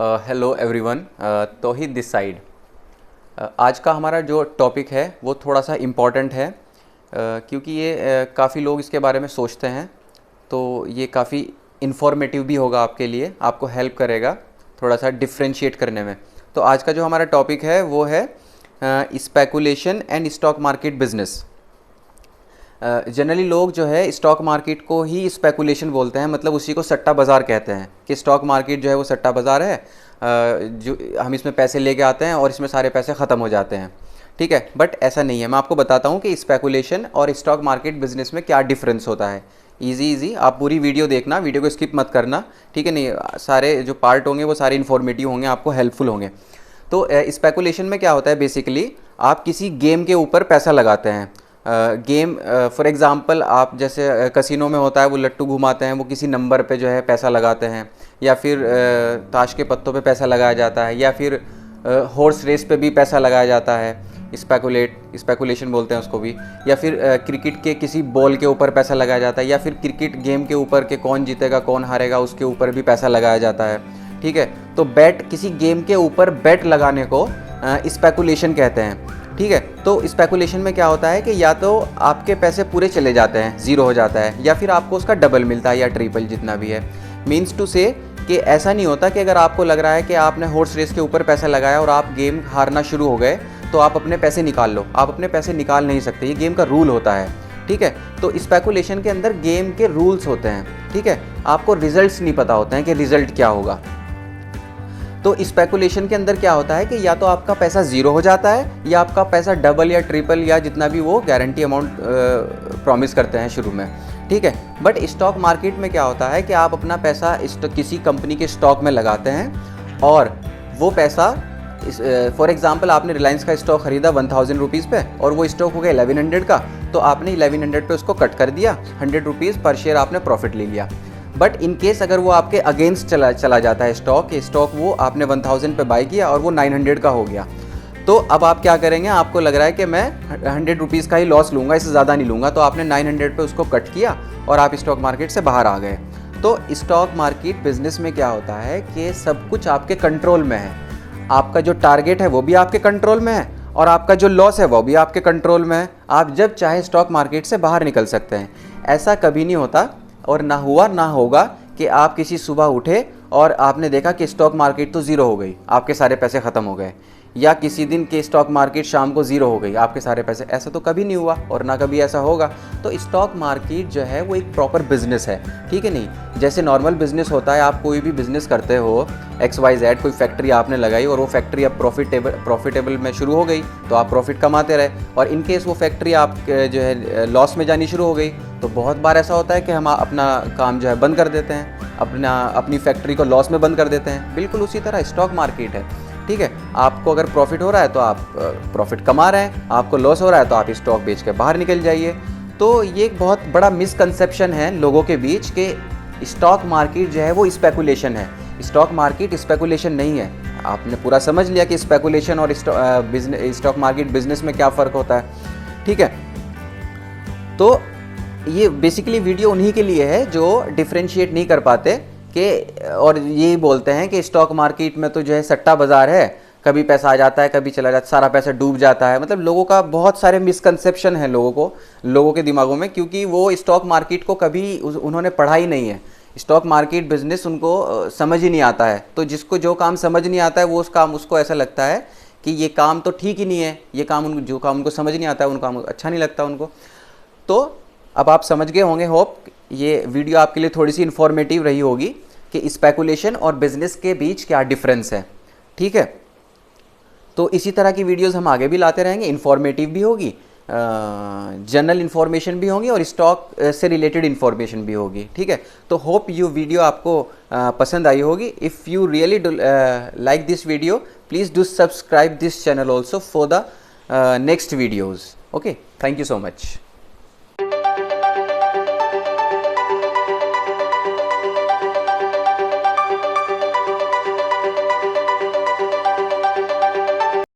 Hello everyone, Tauheed this side. आज का हमारा जो टॉपिक है वो थोड़ा सा इम्पॉर्टेंट है, क्योंकि ये काफ़ी लोग इसके बारे में सोचते हैं, तो ये काफ़ी इन्फॉर्मेटिव भी होगा आपके लिए, आपको हेल्प करेगा थोड़ा सा डिफ्रेंशिएट करने में। तो आज का जो हमारा टॉपिक है वो है speculation and stock market business. Generally लोग जो है स्टॉक मार्केट को ही स्पेकुलेशन बोलते हैं, मतलब उसी को सट्टा बाज़ार कहते हैं कि स्टॉक मार्केट जो है वो सट्टा बाज़ार है, जो हम इसमें पैसे लेके आते हैं और इसमें सारे पैसे ख़त्म हो जाते हैं। ठीक है, बट ऐसा नहीं है। मैं आपको बताता हूँ कि स्पेकुलेशन और स्टॉक मार्केट बिजनेस में क्या डिफरेंस होता है। इजी आप पूरी वीडियो देखना, वीडियो को स्किप मत करना, ठीक है। नहीं, सारे जो पार्ट होंगे वो सारे इन्फॉर्मेटिव होंगे, आपको हेल्पफुल होंगे। तो स्पेकुलेशन में क्या होता है, बेसिकली आप किसी गेम के ऊपर पैसा लगाते हैं। गेम फॉर एग्ज़ाम्पल, आप जैसे कसिनो में होता है वो लट्टू घुमाते हैं, वो किसी नंबर पे जो है पैसा लगाते हैं, या फिर ताश के पत्तों पे पैसा लगाया जाता है, या फिर हॉर्स रेस पे भी पैसा लगाया जाता है, स्पेकुलेशन बोलते हैं उसको भी। या फिर क्रिकेट के किसी बॉल के ऊपर पैसा लगाया जाता है, या फिर क्रिकेट गेम के ऊपर के कौन जीतेगा कौन हारेगा उसके ऊपर भी पैसा लगाया जाता है। ठीक है, तो बैट, किसी गेम के ऊपर बैट लगाने को स्पेकुलेशन कहते हैं। ठीक है, तो स्पेकुलेशन में क्या होता है कि या तो आपके पैसे पूरे चले जाते हैं, ज़ीरो हो जाता है, या फिर आपको उसका डबल मिलता है या ट्रिपल, जितना भी है। मीन्स टू से कि ऐसा नहीं होता कि अगर आपको लग रहा है कि आपने हॉर्स रेस के ऊपर पैसा लगाया और आप गेम हारना शुरू हो गए तो आप अपने पैसे निकाल लो। आप अपने पैसे निकाल नहीं सकते, ये गेम का रूल होता है। ठीक है, तो स्पेकुलेशन के अंदर गेम के रूल्स होते हैं। ठीक है, आपको रिजल्ट्स नहीं पता होते हैं कि रिजल्ट क्या होगा। तो स्पेकुलेशन के अंदर क्या होता है कि या तो आपका पैसा ज़ीरो हो जाता है, या आपका पैसा डबल या ट्रिपल या जितना भी वो गारंटी अमाउंट प्रॉमिस करते हैं शुरू में। ठीक है, बट स्टॉक मार्केट में क्या होता है कि आप अपना पैसा किसी कंपनी के स्टॉक में लगाते हैं, और वो पैसा फॉर एग्जांपल आपने रिलायंस का स्टॉक खरीदा 1000 रुपीज़ पे, और वो स्टॉक हो गया 1100 का, तो आपने 1100 पे उसको कट कर दिया, 100 रुपीज़ पर शेयर आपने प्रॉफिट ले लिया। बट इन केस अगर वो आपके अगेंस्ट चला जाता है स्टॉक वो आपने 1000 पे बाई किया और वो 900 का हो गया, तो अब आप क्या करेंगे, आपको लग रहा है कि मैं 100 रुपीज़ का ही लॉस लूँगा, इससे ज़्यादा नहीं लूँगा, तो आपने 900 पे उसको कट किया और आप स्टॉक मार्केट से बाहर आ गए। तो स्टॉक मार्केट बिजनेस में क्या होता है कि सब कुछ आपके कंट्रोल में है। आपका जो टारगेट है वो भी आपके कंट्रोल में है, और आपका जो लॉस है वो भी आपके कंट्रोल में है। आप जब चाहे स्टॉक मार्केट से बाहर निकल सकते हैं। ऐसा कभी नहीं होता और ना हुआ ना होगा कि आप किसी सुबह उठे और आपने देखा कि स्टॉक मार्केट तो ज़ीरो हो गई, आपके सारे पैसे ख़त्म हो गए, या किसी दिन के स्टॉक मार्केट शाम को ज़ीरो हो गई, आपके सारे पैसे। ऐसा तो कभी नहीं हुआ और ना कभी ऐसा होगा। तो स्टॉक मार्केट जो है वो एक प्रॉपर बिजनेस है। ठीक है, नहीं जैसे नॉर्मल बिजनेस होता है, आप कोई भी बिजनेस करते हो, XYZ कोई फैक्ट्री आपने लगाई और वो फैक्ट्री अब प्रॉफिटेबल में शुरू हो गई, तो आप प्रॉफिट कमाते रहे। और इन केस वो फैक्ट्री आप जो है लॉस में जानी शुरू हो गई, तो बहुत बार ऐसा होता है कि हम अपना काम जो है बंद कर देते हैं, अपनी फैक्ट्री को लॉस में बंद कर देते हैं। बिल्कुल उसी तरह स्टॉक मार्केट है। ठीक है, आपको अगर प्रॉफिट हो रहा है तो आप प्रॉफिट कमा रहे हैं, आपको लॉस हो रहा है तो आप स्टॉक बेच के बाहर निकल जाइए। तो ये एक बहुत बड़ा मिसकंसेप्शन है लोगों के बीच कि स्टॉक मार्केट जो है वो स्पेकुलेशन है। स्टॉक मार्केट स्पेकुलेशन नहीं है। आपने पूरा समझ लिया कि स्पेकुलेशन और स्टॉक मार्केट बिजनेस में क्या फ़र्क होता है। ठीक है, तो ये बेसिकली वीडियो उन्हीं के लिए है जो डिफ्रेंशिएट नहीं कर पाते कि, और यही बोलते हैं कि स्टॉक मार्केट में तो जो है सट्टा बाज़ार है, कभी पैसा आ जाता है कभी चला जाता है, सारा पैसा डूब जाता है। मतलब लोगों का बहुत सारे मिसकंसेप्शन है लोगों के दिमागों में, क्योंकि वो स्टॉक मार्केट को कभी उन्होंने पढ़ा ही नहीं है। स्टॉक मार्केट बिजनेस उनको समझ ही नहीं आता है। तो जिसको जो काम समझ नहीं आता है वो उसको ऐसा लगता है कि ये काम तो ठीक ही नहीं है, ये काम जो काम उनको समझ नहीं आता है उनका अच्छा नहीं लगता उनको। तो अब आप समझ गए होंगे, होप ये वीडियो आपके लिए थोड़ी सी इन्फॉर्मेटिव रही होगी कि स्पेकुलेशन और बिजनेस के बीच क्या डिफरेंस है। ठीक है, तो इसी तरह की वीडियोस हम आगे भी लाते रहेंगे, इन्फॉर्मेटिव भी होगी, जनरल इन्फॉर्मेशन भी होंगी, और स्टॉक से रिलेटेड इन्फॉर्मेशन भी होगी। ठीक है, तो होप यू वीडियो आपको पसंद आई होगी। If you really like this video, please do subscribe this channel also for the next videos. Okay, thank you so much.